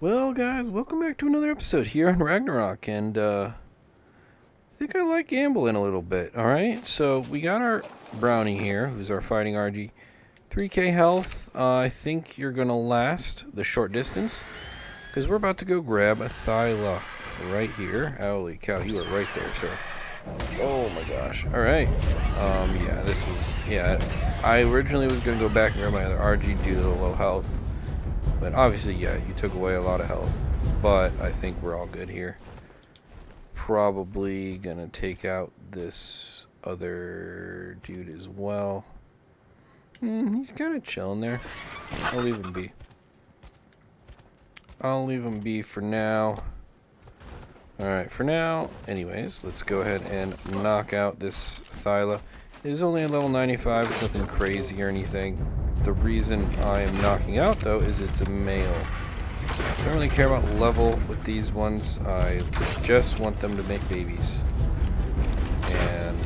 Well, guys, welcome back to another episode here on Ragnarok, and I think I like gambling a little bit. All right, so we got our brownie here, who's our fighting RG, 3K health. I think you're gonna last the short distance, because we're about to go grab a Thyla right here. Holy cow, you are right there, sir. Oh my gosh. All right. I originally was gonna go back and grab my other RG due to the low health. But obviously, yeah, you took away a lot of health. But I think we're all good here. Probably gonna take out this other dude as well. He's kind of chilling there. I'll leave him be. I'll leave him be for now. Alright, for now. Anyways, let's go ahead and knock out this Thyla. It is only a level 95. It's nothing crazy or anything. The reason I am knocking out, though, is it's a male. I don't really care about level with these ones. I just want them to make babies. And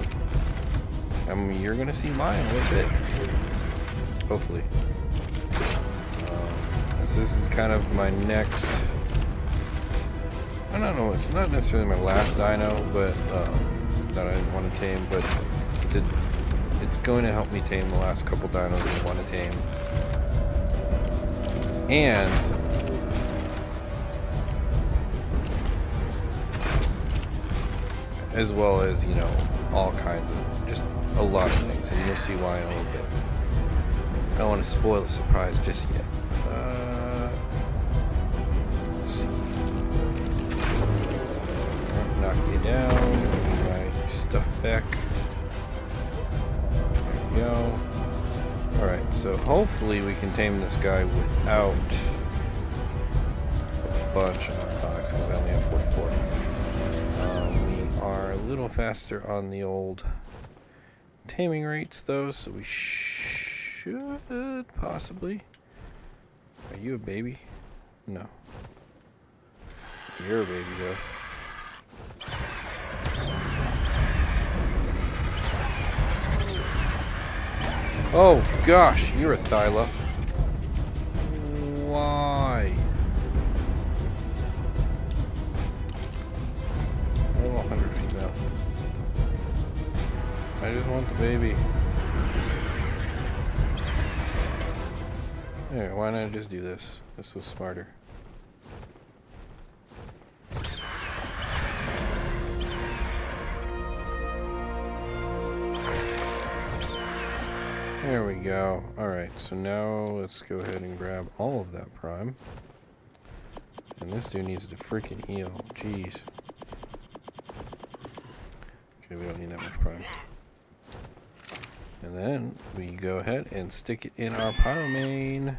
you're going to see mine with it. Hopefully. So this is kind of my next... I don't know, it's not necessarily my last dino, but that I want to tame, but it's going to help me tame the last couple dinos I want to tame. And as well as, you know, all kinds of, just a lot of things, and you'll see why in a little bit. I don't want to spoil the surprise just yet. Let's see. Knock you down, get my stuff back. Go. Alright, so hopefully we can tame this guy without a bunch of narcotics, because I only have 44. We are a little faster on the old taming rates, though, so we should possibly... Are you a baby? No. You're a baby, though. Oh gosh, you're a Thyla. Why? I'm 100 feet now. I just want the baby. There, why not just do this? This was smarter. There we go. Alright, so now let's go ahead and grab all of that prime. And this dude needs to freaking heal. Jeez. Okay, we don't need that much prime. And then we go ahead and stick it in our pyro main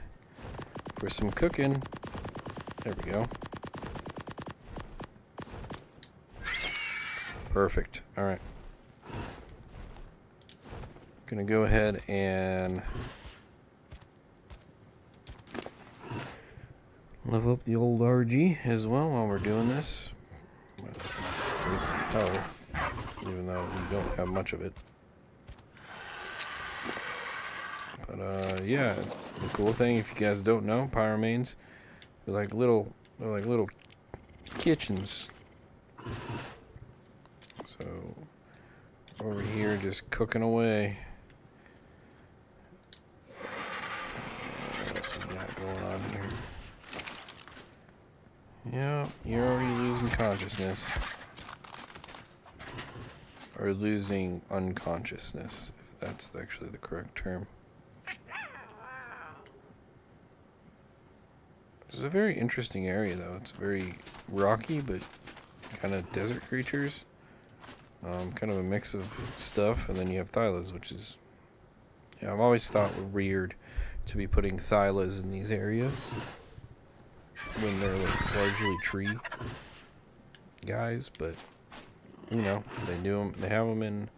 for some cooking. There we go. Perfect. Alright. Gonna go ahead and level up the old RG as well while we're doing this. Take some health, even though we don't have much of it. But yeah, the cool thing, if you guys don't know, pyromanes, they're like little kitchens. So over here, just cooking away. Going on here. Yeah, you're already losing consciousness. Or losing unconsciousness, if that's actually the correct term. It's a very interesting area, though. It's very rocky, but kind of desert creatures. Kind of a mix of stuff, and then you have Thylas, which is... Yeah, I've always thought weird to be putting Thylas in these areas when they're like largely tree guys, but you know, they do them. They have them in,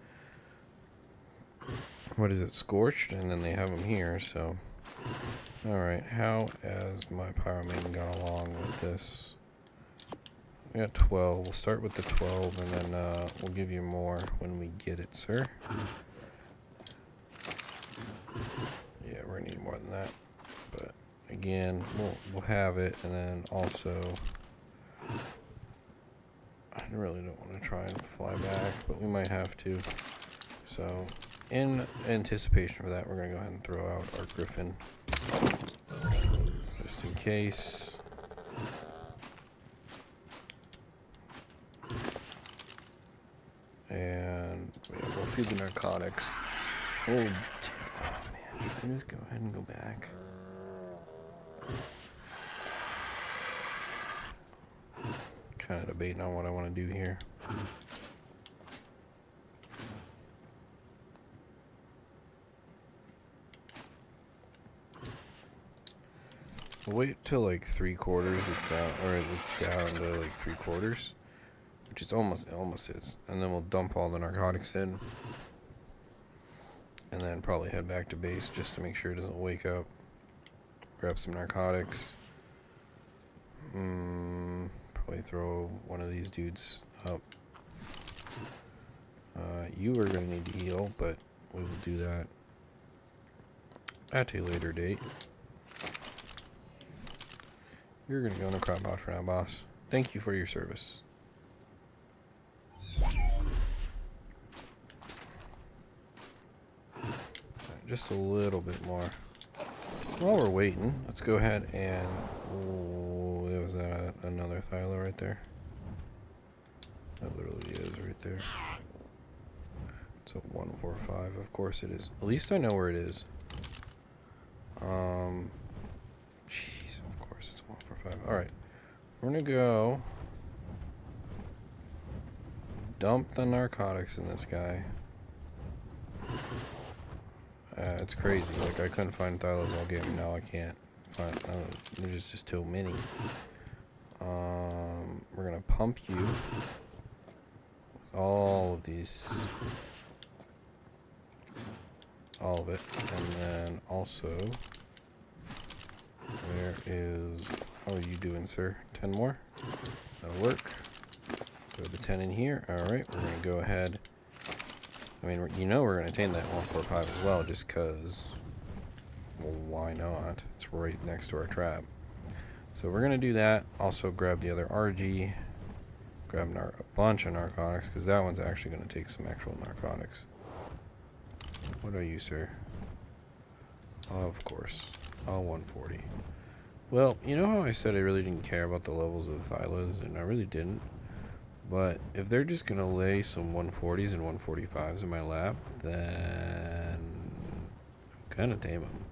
what is it, Scorched, and then they have them here. So, all right, how has my pyroman gone along with this? We got 12. We'll start with the 12, and then we'll give you more when we get it, sir. Yeah, we're gonna need more than that, but I again, we'll have it, and then also, I really don't want to try and fly back, but we might have to. So, in anticipation for that, we're going to go ahead and throw out our Griffin, just in case. And yeah, we'll feed the narcotics. Oh man, can I just go ahead and go back? Kind of debating on what I want to do here. We'll wait till like 3/4 it's down, or it's down to like 3/4, which is it almost is, and then we'll dump all the narcotics in, and then probably head back to base just to make sure it doesn't wake up. Grab some narcotics. Probably throw one of these dudes up. You are going to need to heal, but we will do that at a later date. You're going to go in a crop bot for now, boss. Thank you for your service. Just a little bit more. While we're waiting, let's go ahead and... Oh, there was another Thyla right there. That literally is right there. It's a 145. Of course it is. At least I know where it is. Jeez, of course it's 145. Alright. We're gonna go dump the narcotics in this guy. It's crazy. Like, I couldn't find Thylas all game. Now I can't find. There's just too many. We're gonna pump you with all of these, all of it, and then also, where is? How are you doing, sir? 10 more. That'll work. Throw the 10 in here. All right. We're gonna go ahead. I mean, you know we're going to attain that 145 as well, just because, well, why not? It's right next to our trap. So we're going to do that. Also grab the other RG. Grab a bunch of narcotics, because that one's actually going to take some actual narcotics. What are you, sir? Of course. All 140. Well, you know how I said I really didn't care about the levels of the Thylas, and I really didn't? But if they're just going to lay some 140s and 145s in my lap, then I'm going to tame them.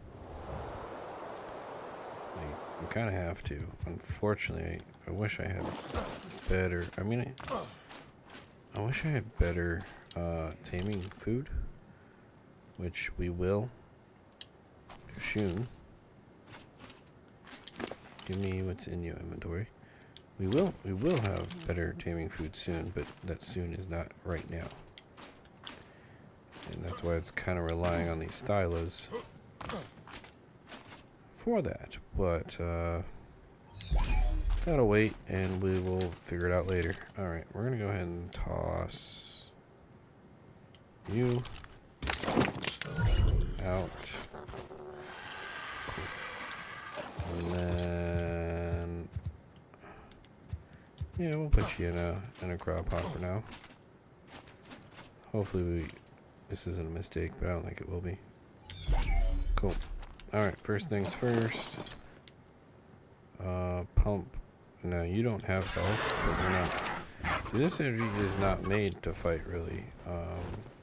I kind of have to. Unfortunately, I wish I had better... I mean, I wish I had better taming food, which we will soon. Give me what's in your inventory. We will have better taming food soon, but that soon is not right now. And that's why it's kind of relying on these Thylas for that. But that'll wait, and we will figure it out later. Alright, we're going to go ahead and toss you out. Cool. And then... yeah, we'll put you in a crop pot for now. Hopefully this isn't a mistake, but I don't think it will be. Cool. Alright, first things first. Pump. No, you don't have health, but we're not. See, this energy is not made to fight, really.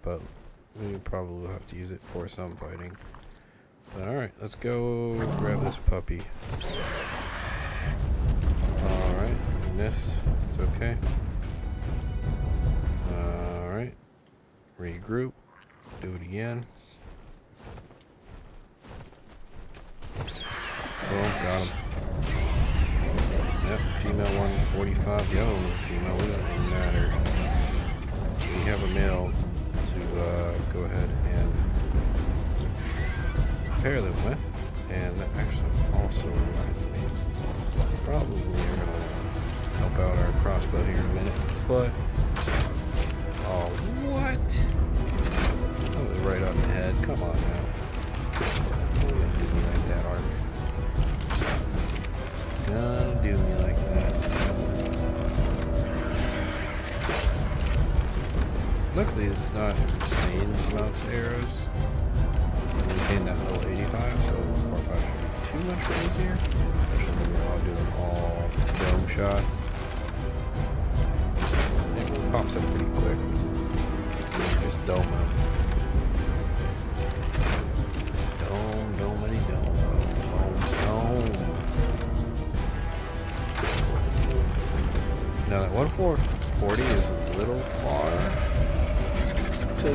But we probably will have to use it for some fighting. But alright, let's go grab this puppy. Alright. Missed. It's okay. Alright. Regroup. Do it again. Boom, got him. Yep, female 145. The other one was female. It doesn't matter. We have a male to go ahead and pair them with. And that actually also reminds me. Probably we're going to help out our crossbow here in a minute, but oh, what? That was right on the head. Come on now. Don't do me like that, Ark. luckily it's not insane amounts of arrows. I maintain that level 85, so 4-5 shouldn't be too much crazier. Especially when we're all doing all dome shots. It pops up pretty quick. Just dome up. Now that 1440 is a little far to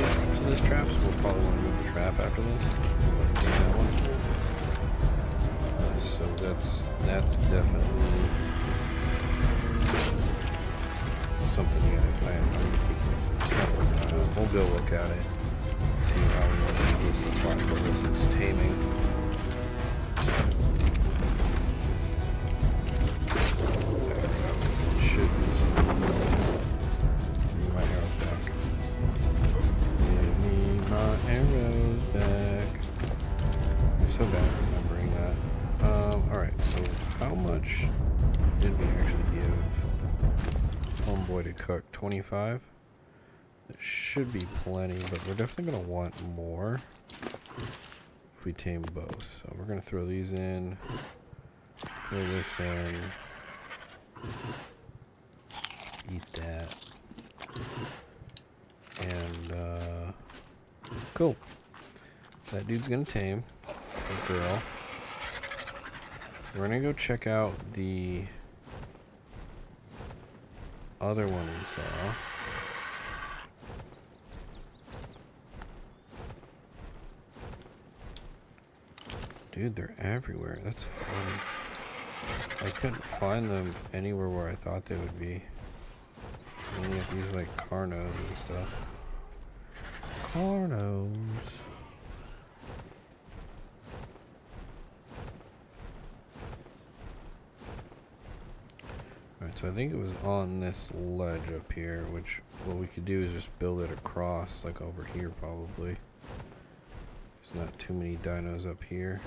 this trap, so we'll probably want to move the trap after this. That one. So that's definitely something you gotta plan on. We'll go look at it, see how we want to do this as far as this is taming. So bad remembering that. Alright, so how much did we actually give homeboy to cook? 25? It should be plenty, but we're definitely going to want more if we tame both. So we're going to throw these in, throw this in, eat that, and cool. That dude's going to tame. Girl. We're gonna go check out the other one we saw. Dude, they're everywhere. That's funny. I couldn't find them anywhere where I thought they would be. Only at these like Carnos and stuff. Carnos. Alright, so I think it was on this ledge up here, which what we could do is just build it across, like over here probably. There's not too many dinos up here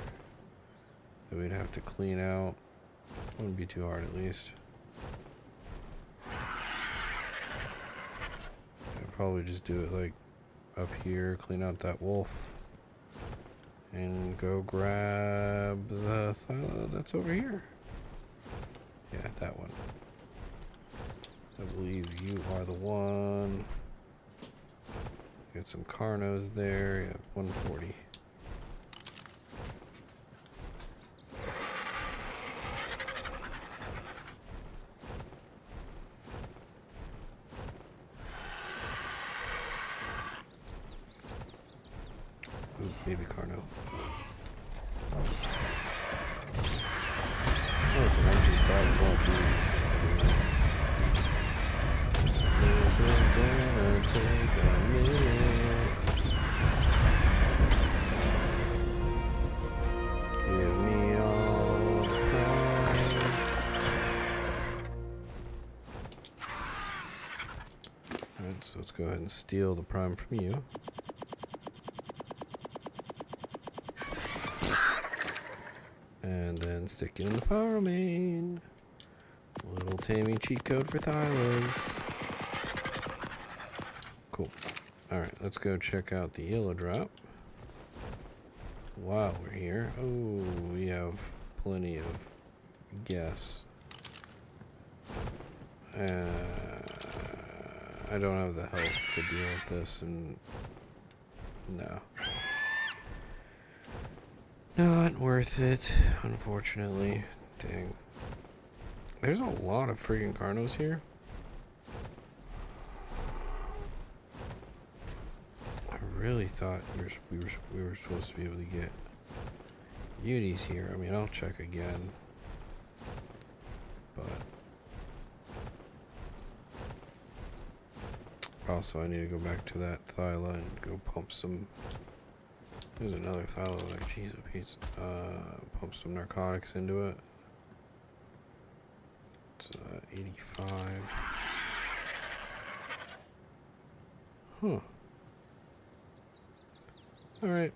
that we'd have to clean out. Wouldn't be too hard at least. I'd probably just do it like up here, clean out that wolf, and go grab the thyla that's over here. Yeah, that one. I believe you are the one. Got some Carnos there. Yeah, 140. Ooh, baby Carno. Oh, it's a 125 as well. Jeez. This is gonna take a minute. Give me all the pride. Alright, so let's go ahead and steal the prime from you. And then stick it in the power main. Little taming cheat code for Thylas. Cool. Alright, let's go check out the yellow drop. While we're here. Oh, we have plenty of gas. I don't have the health to deal with this, and no. Not worth it, unfortunately. Dang. There's a lot of freaking Carnos here. I really thought we were supposed to be able to get beauties here. I mean, I'll check again. But also, I need to go back to that Thyla and go pump some. There's another Thyla, like, jeez, a piece. Pump some narcotics into it. It's 85. Huh. Alright.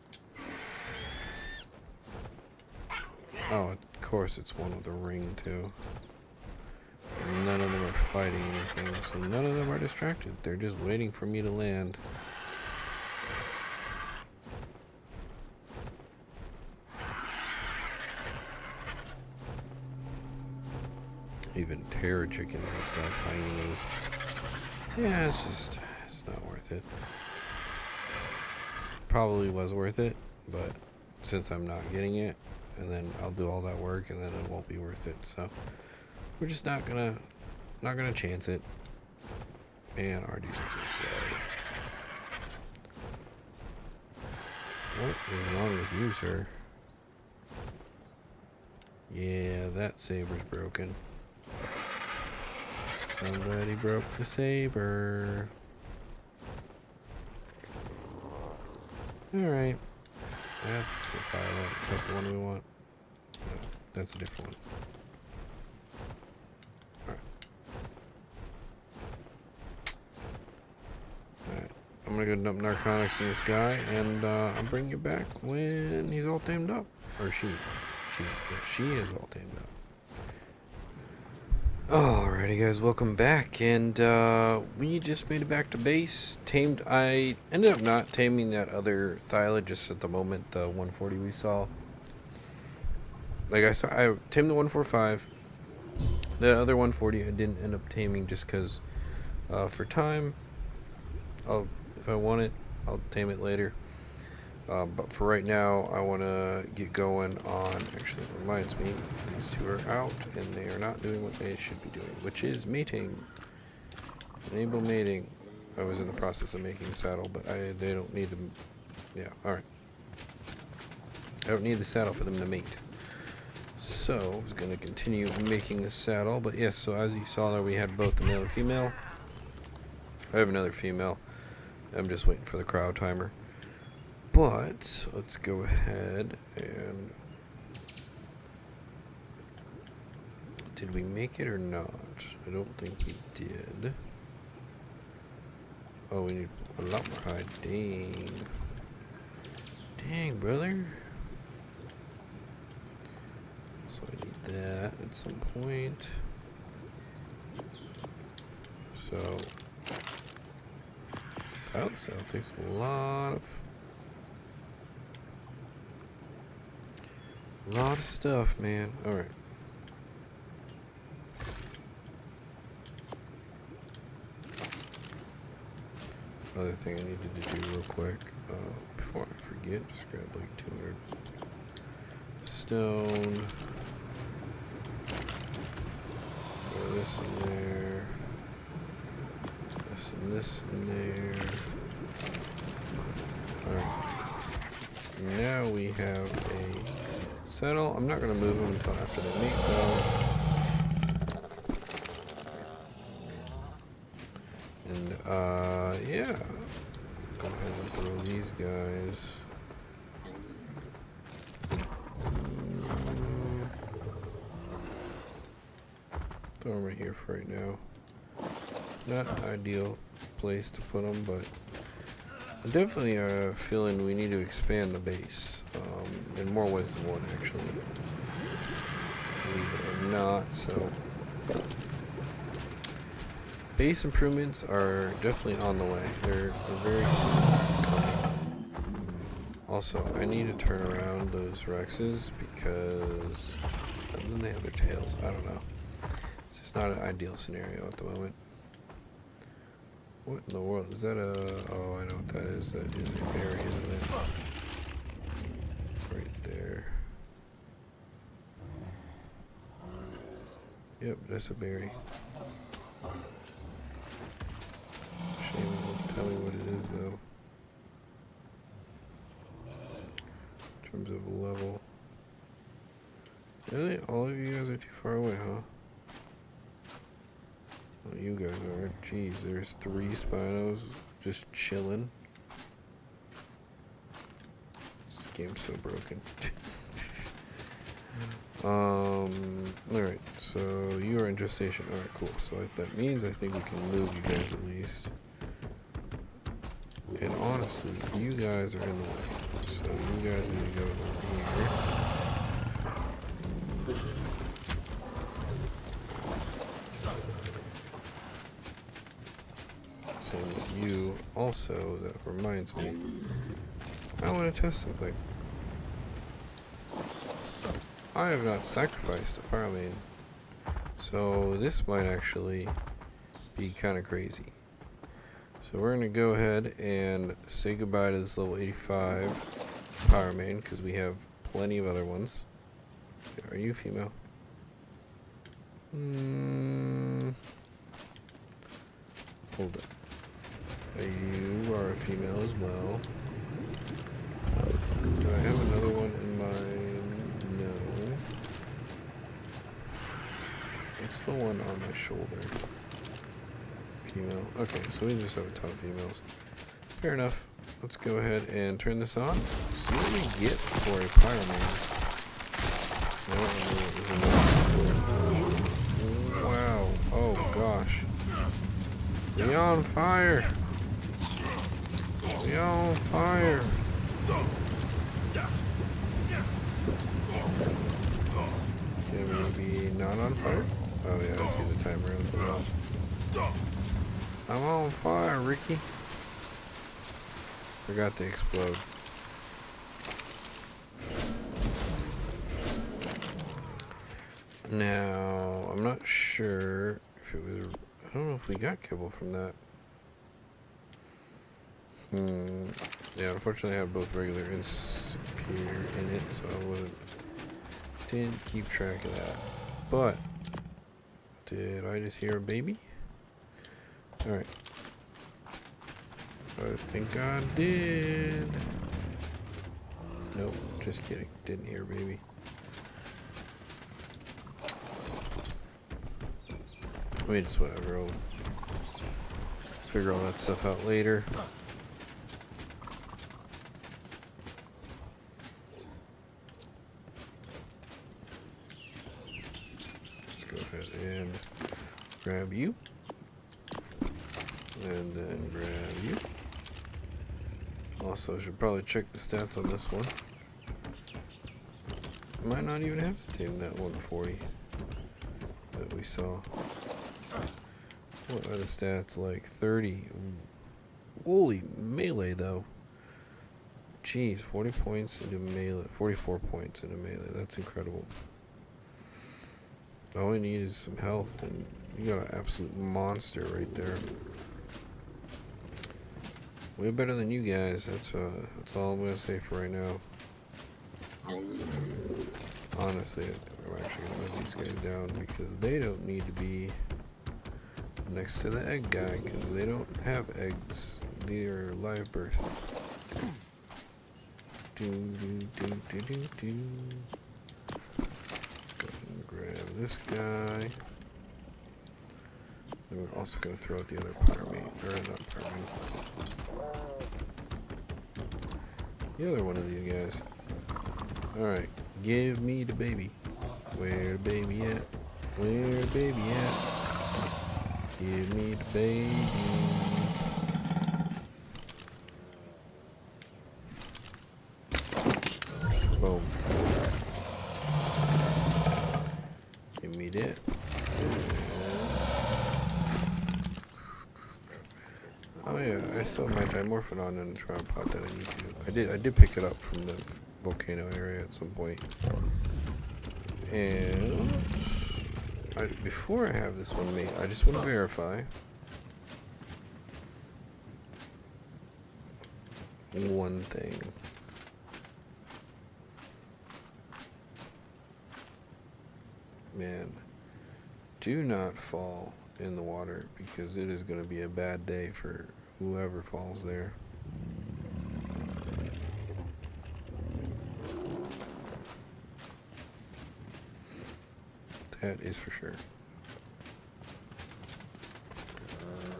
Oh, of course it's one with a ring, too. None of them are fighting anything, so none of them are distracted. They're just waiting for me to land. Even terror chickens and stuff, hyenas. Yeah, it's not worth it. Probably was worth it, but since I'm not getting it, and then I'll do all that work, and then it won't be worth it. So we're just not gonna chance it. Man, RDs are so slow. What is wrong with you, sir? Yeah, that saber's broken. Somebody broke the saber. Alright. That's the Thailand. Is that the one we want? No, that's a different one. Alright. I'm gonna go dump narcotics in this guy, and I'll bring you back when he's all tamed up. Or she. She is all tamed up. Alrighty guys, welcome back, and we just made it back to base. I ended up not taming that other Thyla just at the moment, the 140 we saw. Like I tamed the 145. The other 140 I didn't end up taming just because for time, if I want it, I'll tame it later. But for right now, I want to get going on, actually it reminds me, these two are out, and they are not doing what they should be doing, which is mating. Enable mating. I was in the process of making a saddle, but they don't need them. Yeah, alright. I don't need the saddle for them to mate. So, I was going to continue making the saddle, but yes, so as you saw there, we had both the male and female. I have another female. I'm just waiting for the crowd timer. But let's go ahead and... Did we make it or not? I don't think we did. Oh, we need a lot more hide. Dang. Dang, brother. So I need that at some point. So... That takes a lot of stuff, man. Alright. Other thing I needed to do real quick, before I forget, just grab like 200 stone. Throw this in there. This and this in there. Alright. Now we have a saddle. I'm not going to move them until after the meat though. And, yeah. Go ahead and throw these guys. Throw them right here for right now. Not an ideal place to put them, but I definitely feeling we need to expand the base in more ways than one, actually. Believe it or not, so base improvements are definitely on the way. They're very soon coming. Also, I need to turn around those Rexes because then they have their tails. I don't know. It's just not an ideal scenario at the moment. What in the world? Is that a... Oh, I know what that is. That is a berry, isn't it? Right there. Yep, that's a berry. Shame it won't tell me what it is, though. In terms of level. Really? All of you guys are too far away, huh? Oh, you guys are. Jeez, there's 3 Spinos just chilling. This game's so broken. Alright, so you are in gestation. Alright, cool. So that means I think we can move you guys at least. And honestly, you guys are in the way. So you guys need to go over here. And you also, that reminds me, I want to test something. I have not sacrificed a fire main, so this might actually be kind of crazy. So we're going to go ahead and say goodbye to this level 85 power main, because we have plenty of other ones. Are you female? Hold up. You are a female as well. Do I have another one in mind? No. It's the one on my shoulder. Female. Okay, so we just have a ton of females. Fair enough. Let's go ahead and turn this on. See what we get for a pyro main. Wow. Oh gosh. We on fire. We on fire. Can we be not on fire? Oh yeah, I see the timer as well. I'm on fire, Ricky. Forgot to explode. Now, I'm not sure if it was... I don't know if we got Kibble from that. Yeah, unfortunately I have both regular and superior in it, so I didn't keep track of that. But, did I just hear a baby? Alright. I think I did. Nope, just kidding. Didn't hear a baby. I mean, it's whatever. I'll figure all that stuff out later. Let's go ahead and grab you. And then grab you. Also, should probably check the stats on this one. Might not even have to tame that 140 that we saw. What are the stats like? 30. Holy melee though. Jeez, 40 points into melee. 44 points into melee. That's incredible. All I need is some health, and you got an absolute monster right there. Way better than you guys. That's all I'm gonna say for right now. Honestly, I'm actually gonna let these guys down because they don't need to be next to the egg guy because they don't have eggs. They are live birth. Grab this guy. And we're also going to throw out the other pyramid. Or not pyramid. The other one of these guys. Alright. Give me the baby. Where the baby at? Where the baby at? Give me the baby. Boom. Give me that. Oh yeah, I still have my Dimorphodon and Tripod that I need to. I did pick it up from the volcano area at some point. And before I have this one made, I just want to verify one thing. Man, do not fall in the water because it is going to be a bad day for whoever falls there. That is for sure.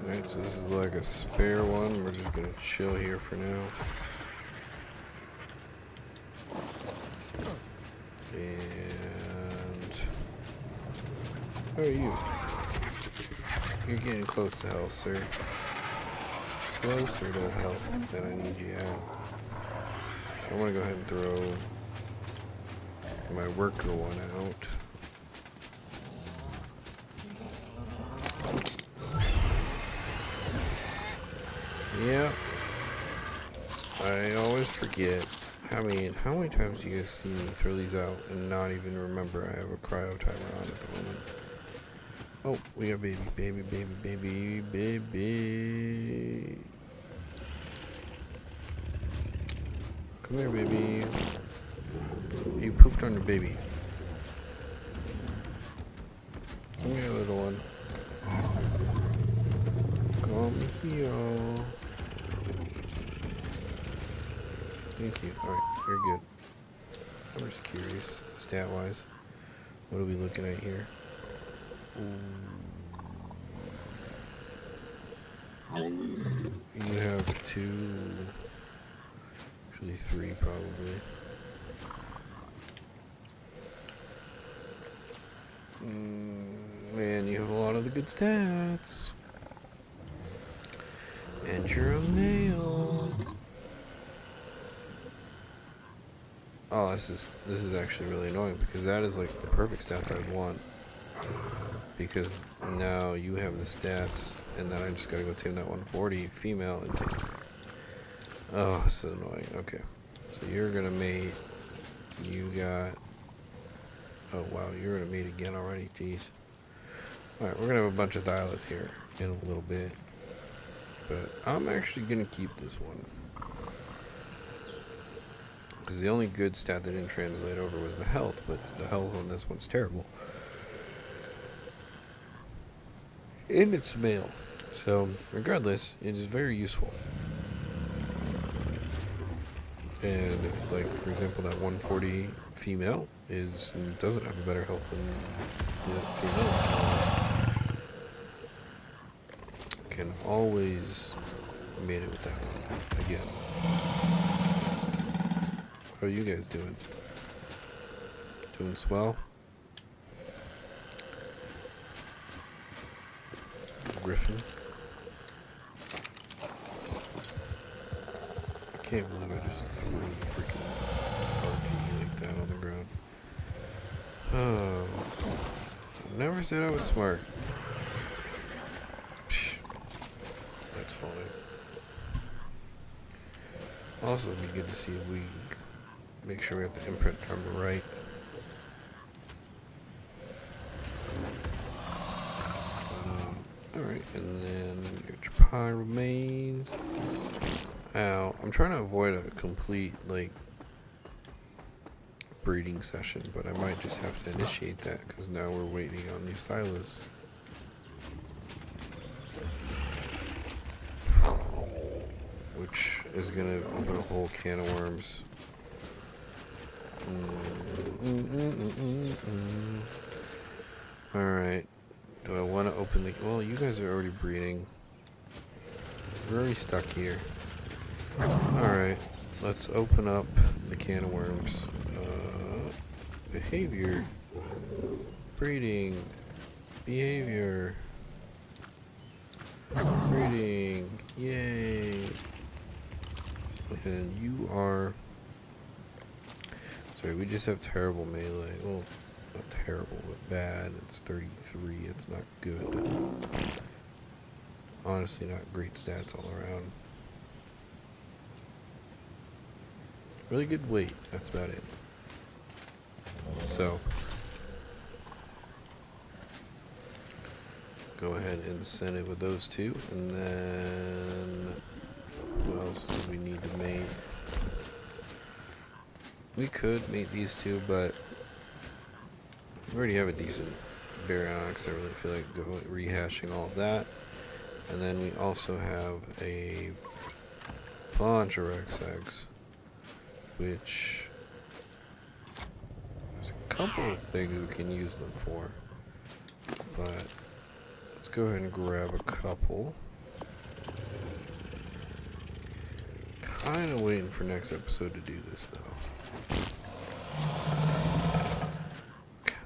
Alright, so this is like a spare one. We're just going to chill here for now. And how are you? You're getting close to health, sir. Closer to health than I need you at. So I'm gonna go ahead and throw my worker one out. Yeah. I always forget. How many times do you guys see me throw these out and not even remember I have a cryo timer on at the moment? Oh, we got baby. Come here, baby. You pooped on your baby. Come here, little one. Come here. Thank you. Alright, you're good. I'm just curious, stat-wise. What are we looking at here? You have 2... Actually 3, probably. Man, you have a lot of the good stats. And you're a male. Oh, this is actually really annoying because that is like the perfect stats I'd want. Because now you have the stats, and then I just gotta go tame that 140 female and take. Oh, this is annoying. Okay, so you're gonna mate. You got. Oh wow, you're gonna mate again already. Jeez. All right, we're gonna have a bunch of Thylas here in a little bit, but I'm actually gonna keep this one. Because the only good stat that didn't translate over was the health, but the health on this one's terrible. And it's male. So, regardless, it is very useful. And if, like, for example, that 140 female doesn't have a better health than the female, can always mate it with that one again. How are you guys doing? Doing swell? Griffin? I can't believe I just threw a freaking RPG like that on the ground. Oh. Never said I was smart. Psh, that's funny. Also, it'd be good to see if we make sure we have the imprint number right. Alright, and then your pie remains. Ow. I'm trying to avoid a complete, like, breeding session, but I might just have to initiate that, because now we're waiting on these Thylas. Which is gonna open a whole can of worms. Alright. Do I want to open the... Well, you guys are already breeding. We're already stuck here. Alright. Let's open up the can of worms. Behavior. Breeding. Behavior. Breeding. Yay. And you are... Sorry, we just have terrible melee. Well, not terrible, but bad. It's 33. It's not good. Honestly, not great stats all around. Really good weight. That's about it. So, go ahead and send it with those two. And then, what else do we need to mate? We could mate these two, but we already have a decent baryonyx. I really feel like rehashing all of that. And then we also have a bunch of Rex eggs, which there's a couple of things we can use them for. But let's go ahead and grab a couple. Kind of waiting for next episode to do this though.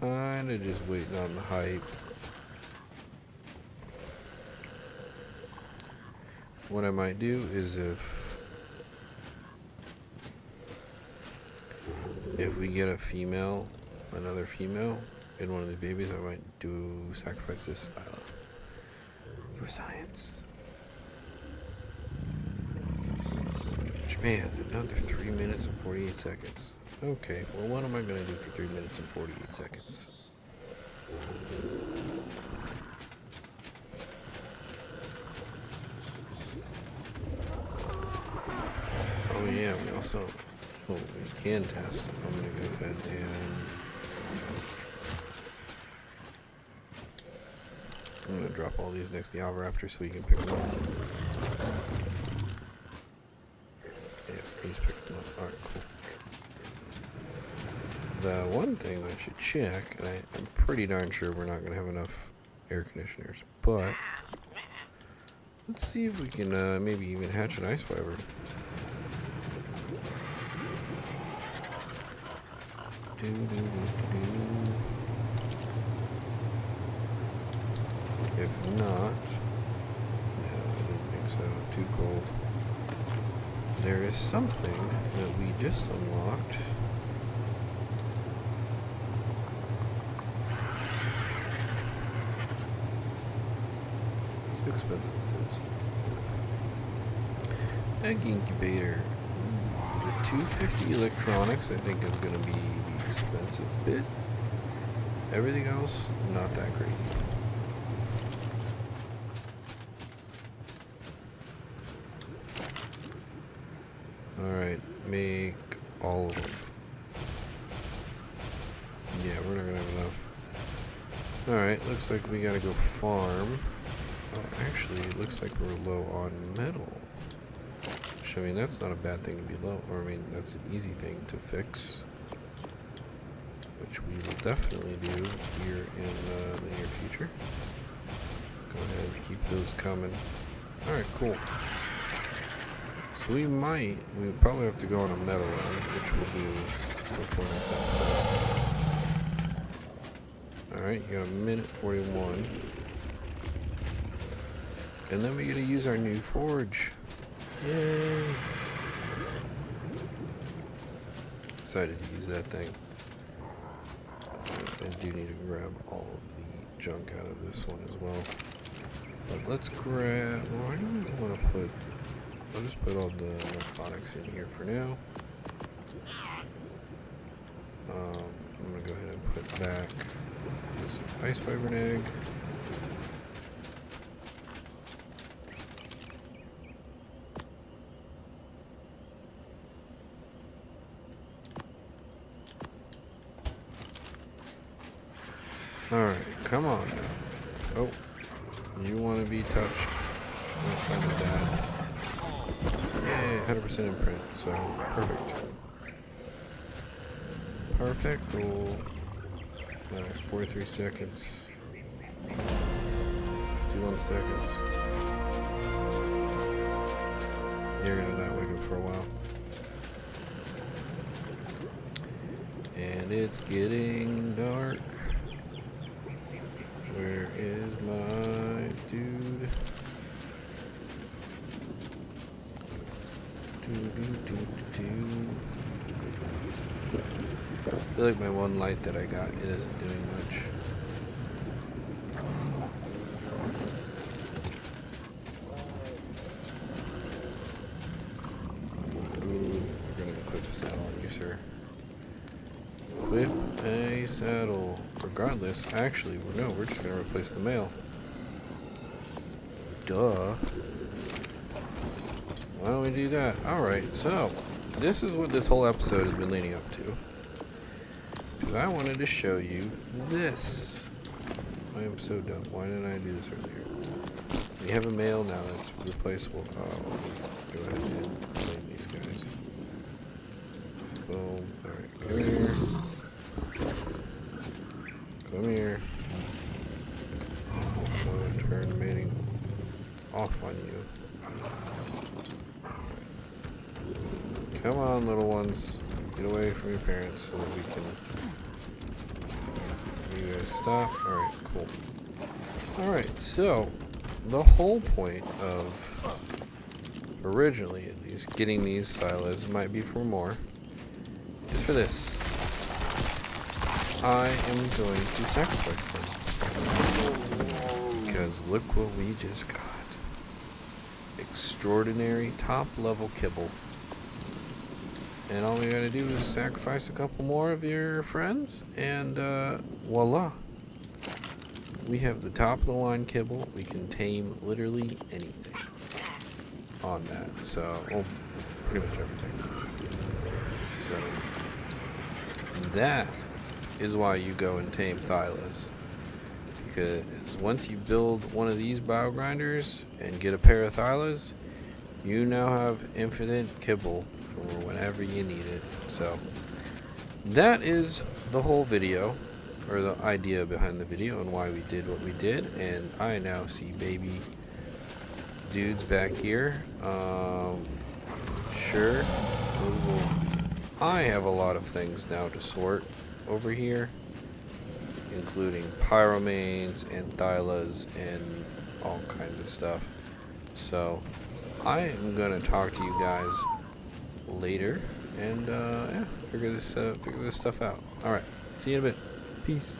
Kind of just waiting on the hype. What I might do is if we get a female, another female in one of the babies, I might sacrifice this style for science. Man, another 3 minutes and 48 seconds. Okay, well, what am I going to do for 3 minutes and 48 seconds? Oh, yeah, we also... Oh, we can test. I'm going to go ahead and... I'm going to drop all these next to the Alvaraptor so you can pick them up. Yeah, please pick them up. Alright, cool. The one thing I should check, and I'm pretty darn sure we're not going to have enough air conditioners, but let's see if we can maybe even hatch an ice wyvern. If not, no, I don't think so. Too cold. There is something that we just unlocked. It's too expensive, this is. Egg incubator. The 250 electronics, I think, is going to be the expensive bit. Everything else, not that crazy. Alright, make all of them. Yeah, we're not gonna have enough. Alright, looks like we gotta go farm. Oh, actually, it looks like we're low on metal. Which, I mean, that's not a bad thing to be low. Or, I mean, that's an easy thing to fix. Which we will definitely do here in the near future. Go ahead and keep those coming. Alright, cool. So we probably have to go on a metal run, which we'll do before next episode. Alright, you got a minute 41. And then we get to use our new forge. Yay! Excited to use that thing. I do need to grab all of the junk out of this one as well. But let's grab... Well, I don't want to put... I'll just put all the narcotics in here for now. I'm going to go ahead and put back this ice wyvern egg. Alright, come on now. Oh, you want to be touched. Let's send it that. Yay, 100% imprint, so perfect. Perfect. Alright, 43 seconds. 51 seconds. You're gonna not wake up for a while. And it's getting dark. Where is my dude? I feel like my one light that I got, it isn't doing much. Ooh, we're gonna equip a saddle on you, sir. Equip a saddle. Regardless, actually, no, we're just gonna replace the mail. Duh. Why don't we do that? Alright, so, this is what this whole episode has been leading up to. Because I wanted to show you this. I am so dumb. Why didn't I do this earlier? We have a mail now that's replaceable. Oh, go ahead and blame these guys. Boom. Alright, come here. Come here. So turn mating off on you. Come on, little ones. Get away from your parents so that we can... You guys stop? Alright, cool. Alright, so the whole point of, originally at least, getting these silos, might be for more, is for this. I am going to sacrifice them. Because look what we just got. Extraordinary top level kibble. And all we gotta do is sacrifice a couple more of your friends, and voila. We have the top of the line kibble. We can tame literally anything on that. So, well, pretty much everything. So, that is why you go and tame Thylas. Because once you build one of these bio grinders and get a pair of Thylas, you now have infinite kibble for whenever you need it. So that is the whole video, or the idea behind the video, and why we did what we did. And I now see baby dudes back here. Sure. I have a lot of things now to sort over here, including pyromanes and thylas and all kinds of stuff. So I am gonna talk to you guys later and yeah, figure this stuff out. All right, see you in a bit. Peace.